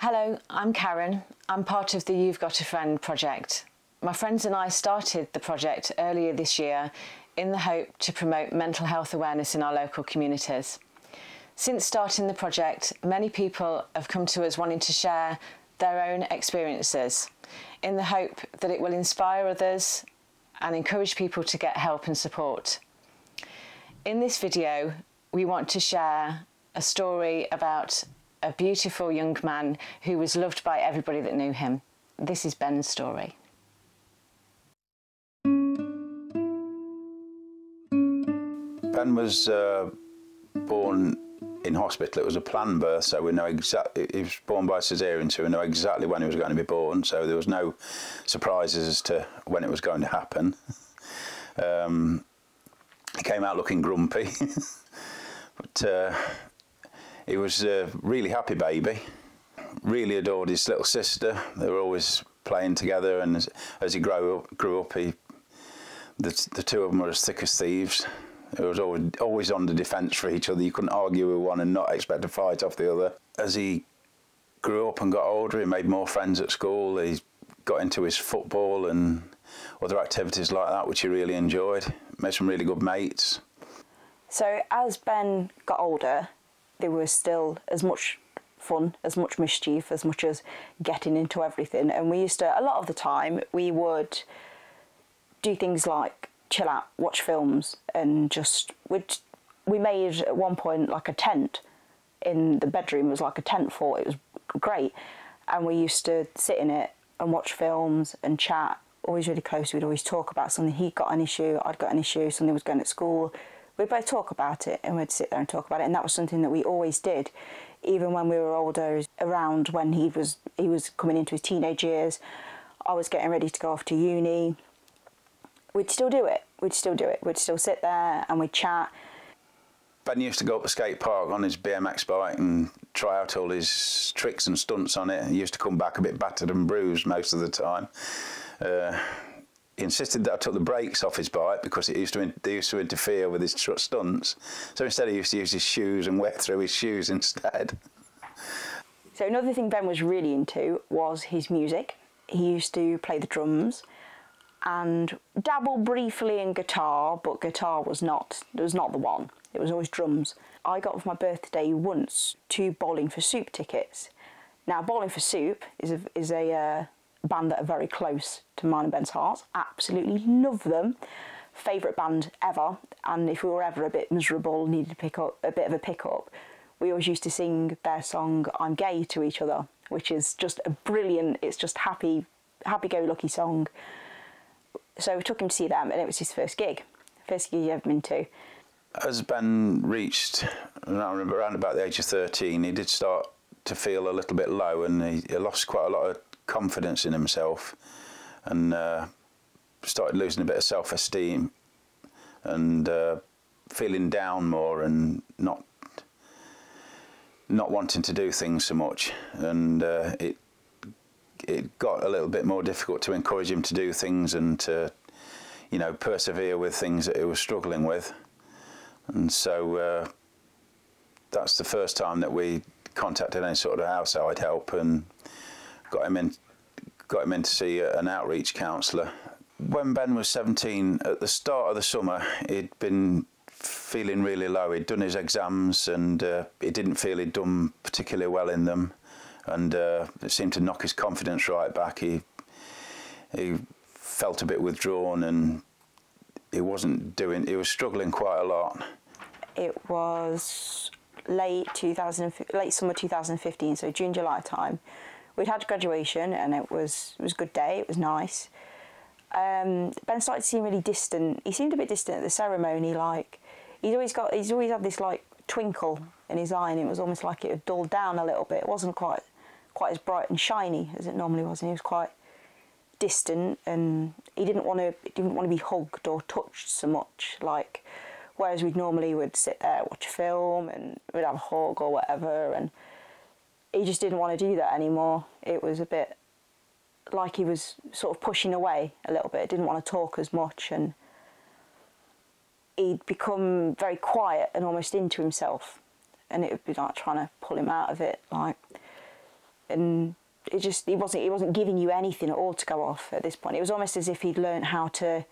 Hello, I'm Karen. I'm part of the You've Got a Friend project. My friends and I started the project earlier this year in the hope to promote mental health awareness in our local communities. Since starting the project, many people have come to us wanting to share their own experiences in the hope that it will inspire others and encourage people to get help and support. In this video, we want to share a story about a beautiful young man who was loved by everybody that knew him. This is Ben's story. Ben was born in hospital. It was a planned birth, so we know exactly. He was born by cesarean, so we know exactly when he was going to be born. So there was no surprises as to when it was going to happen. He came out looking grumpy, but he was a really happy baby. Really adored his little sister. They were always playing together, and as he grew up, the two of them were as thick as thieves. It was always on the defence for each other. You couldn't argue with one and not expect a fight off the other. As he grew up and got older, he made more friends at school. He got into his football and other activities like that, which he really enjoyed. Made some really good mates. So as Ben got older, there was still as much fun, as much mischief, as much as getting into everything. And we used to, a lot of the time, we would do things like chill out, watch films, and just, we made at one point like a tent in the bedroom. It was like a tent fort. It was great. And we used to sit in it and watch films and chat, always really close. We'd always talk about something. He'd got an issue, I'd got an issue, something was going at school. We'd both talk about it, and we'd sit there and talk about it, and that was something that we always did, even when we were older, around when he was coming into his teenage years. I was getting ready to go off to uni. We'd still do it. We'd still sit there and we'd chat. Ben used to go up the skate park on his BMX bike and try out all his tricks and stunts on it. He used to come back a bit battered and bruised most of the time. He insisted that I took the brakes off his bike because they used to interfere with his stunts. So instead he used to use his shoes and wet through his shoes instead. So another thing Ben was really into was his music. He used to play the drums and dabble briefly in guitar, but guitar was not the one. It was always drums. I got for my birthday once 2 Bowling for Soup tickets. Now Bowling for Soup is a band that are very close to mine and Ben's hearts. Absolutely love them. Favourite band ever. And if we were ever a bit miserable, needed to pick up a bit of a pickup, we always used to sing their song "I'm Gay" to each other, which is just a brilliant, it's just happy-go-lucky song. So we took him to see them, and it was his first gig he'd ever been to. As Ben reached around about the age of 13, he did start to feel a little bit low, and he lost quite a lot of confidence in himself, and started losing a bit of self-esteem, and feeling down more, and not wanting to do things so much, and it got a little bit more difficult to encourage him to do things and to, you know, persevere with things that he was struggling with. And so that's the first time that we contacted any sort of outside help and got him in to see an outreach counsellor. When Ben was 17, at the start of the summer, he'd been feeling really low. He'd done his exams, and he didn't feel he'd done particularly well in them, and it seemed to knock his confidence right back. He felt a bit withdrawn, and he was struggling quite a lot. It was late summer 2015, so June, July time. We'd had graduation, and it was a good day. It was nice. Ben started to seem really distant. He seemed a bit distant at the ceremony. Like he's always had this like twinkle in his eye, and it was almost like it had dulled down a little bit. It wasn't quite as bright and shiny as it normally was, and he was quite distant, and he didn't want to be hugged or touched so much. Like whereas would sit there, watch a film, and we'd have a hug or whatever, and he just didn't want to do that anymore. It was a bit like he was sort of pushing away a little bit, didn't want to talk as much, and he'd become very quiet and almost into himself, and it would be like trying to pull him out of it. Like and he wasn't giving you anything at all to go off at this point. It was almost as if he'd learned how to,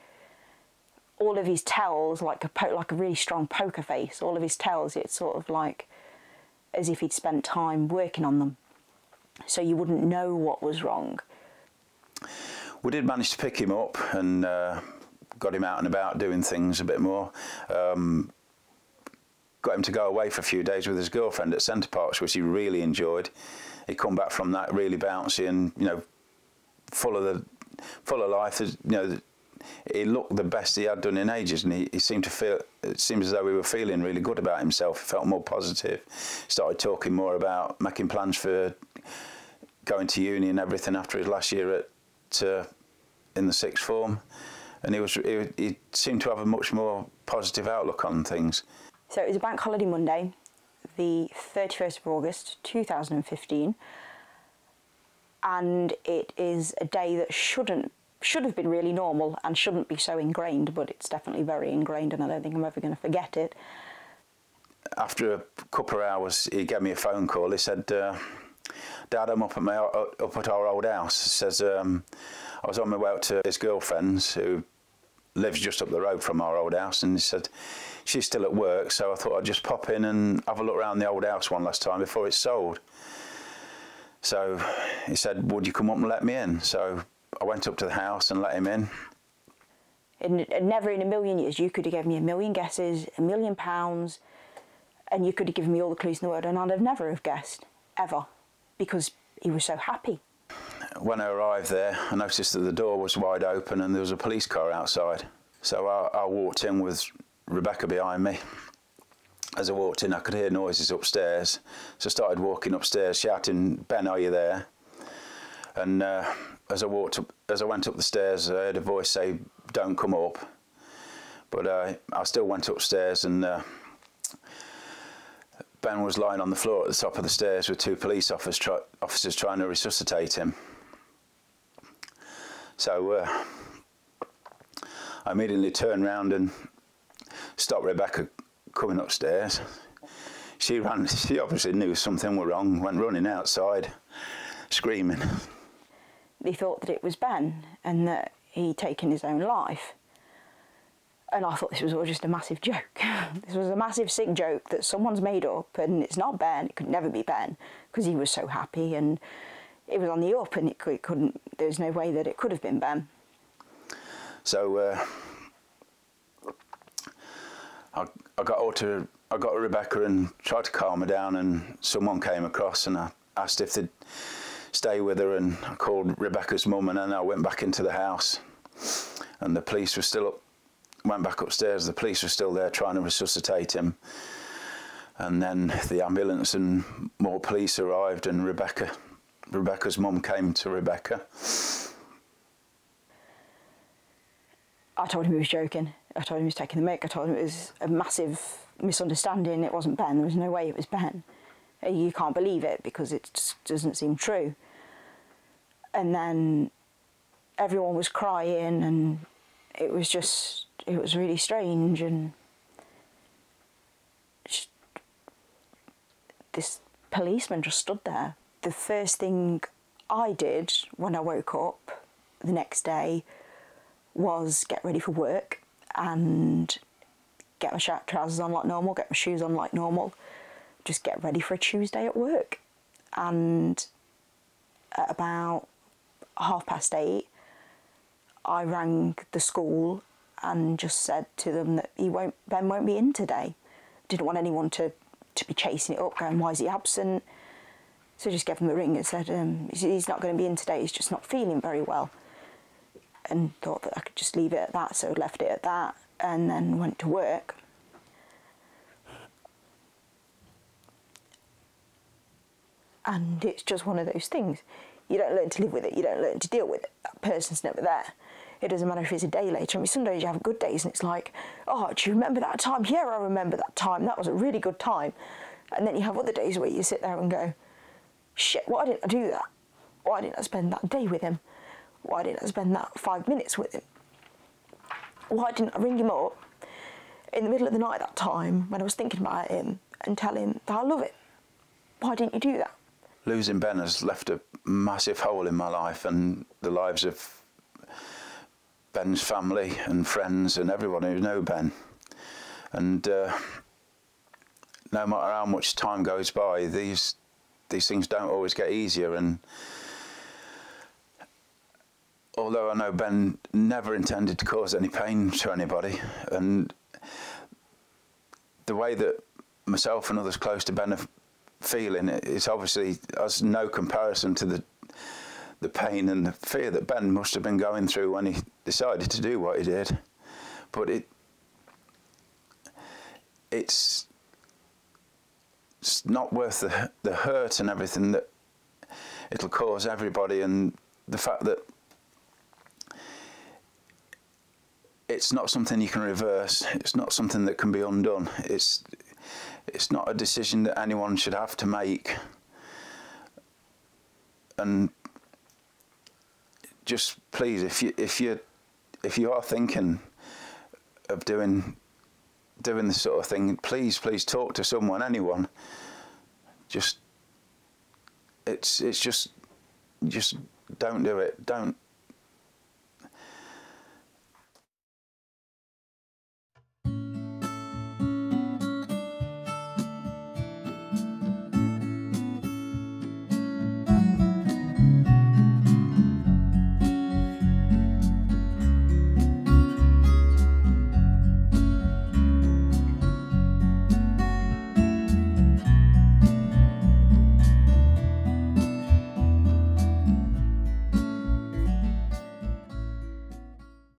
all of his tells, like a really strong poker face, all of his tells, it's sort of like as if he'd spent time working on them, so you wouldn't know what was wrong. We did manage to pick him up and got him out and about doing things a bit more. Got him to go away for a few days with his girlfriend at Centre Parks, which he really enjoyed. He come back from that really bouncy and, you know, full of life. You know, he looked the best he had done in ages, and he seemed to feel, it seemed as though he was feeling really good about himself. He felt more positive, started talking more about making plans for going to uni and everything after his last year in the sixth form, and he seemed to have a much more positive outlook on things. So it was a bank holiday Monday, the 31st of August 2015, and it is a day that should have been really normal and shouldn't be so ingrained, but it's definitely very ingrained, and I don't think I'm ever going to forget it. After a couple of hours, he gave me a phone call. He said, "Dad, I'm up at our old house." He says, I was on my way out to his girlfriend's, who lives just up the road from our old house, and he said, she's still at work, so I thought I'd just pop in and have a look around the old house one last time before it's sold. So he said, would you come up and let me in? So I went up to the house and let him in. And never in a million years, you could have given me a million guesses, £1 million, and you could have given me all the clues in the world, and I'd have never have guessed, ever, because he was so happy. When I arrived there, I noticed that the door was wide open and there was a police car outside. So I walked in with Rebecca behind me. As I walked in, I could hear noises upstairs. So I started walking upstairs, shouting, "Ben, are you there?" And as I went up the stairs, I heard a voice say, "Don't come up." But I still went upstairs, and Ben was lying on the floor at the top of the stairs with two police officers trying to resuscitate him. So I immediately turned round and stopped Rebecca coming upstairs. She obviously knew something was wrong, went running outside, screaming. They thought that it was Ben and that he'd taken his own life. And I thought this was all just a massive joke. This was a massive sick joke that someone's made up, and it's not Ben, it could never be Ben, because he was so happy and it was on the up, and there was no way that it could have been Ben. So I got Rebecca and tried to calm her down, and someone came across and I asked if they'd stay with her, and I called Rebecca's mum, and then I went back into the house, and the police were still up. Went back upstairs, the police were still there trying to resuscitate him, and then the ambulance and more police arrived, and Rebecca's mum came to Rebecca. I told him he was joking. I told him he was taking the mick. I told him it was a massive misunderstanding. It wasn't Ben. There was no way it was Ben. You can't believe it because it just doesn't seem true. And then everyone was crying, and it was really strange, and this policeman just stood there. The first thing I did when I woke up the next day was get ready for work and get my trousers on like normal, get my shoes on like normal, just get ready for a Tuesday at work. And at about 8:30, I rang the school and just said to them that Ben won't be in today. Didn't want anyone to be chasing it up, going, why is he absent? So I just gave him a ring and said, he's not going to be in today, he's just not feeling very well. And thought that I could just leave it at that, so I left it at that, and then went to work. And it's just one of those things. You don't learn to live with it, you don't learn to deal with it. That person's never there. It doesn't matter if it's a day later. I mean, some days you have good days and it's like, oh, do you remember that time? Yeah, I remember that time. That was a really good time. And then you have other days where you sit there and go, shit, why didn't I do that? Why didn't I spend that day with him? Why didn't I spend that 5 minutes with him? Why didn't I ring him up in the middle of the night that time when I was thinking about him and tell him that I love him? Why didn't you do that? losing Ben has left a massive hole in my life and the lives of Ben's family and friends and everyone who know Ben. And no matter how much time goes by, these things don't always get easier. And although I know Ben never intended to cause any pain to anybody, and the way that myself and others close to Ben are feeling, it's obviously has no comparison to the pain and the fear that Ben must have been going through when he decided to do what he did. But it's not worth the hurt and everything that it'll cause everybody, and the fact that it's not something you can reverse, it's not something that can be undone, it's not a decision that anyone should have to make. And just please, if you are thinking of doing this sort of thing, please talk to someone, anyone. Just don't do it. Don't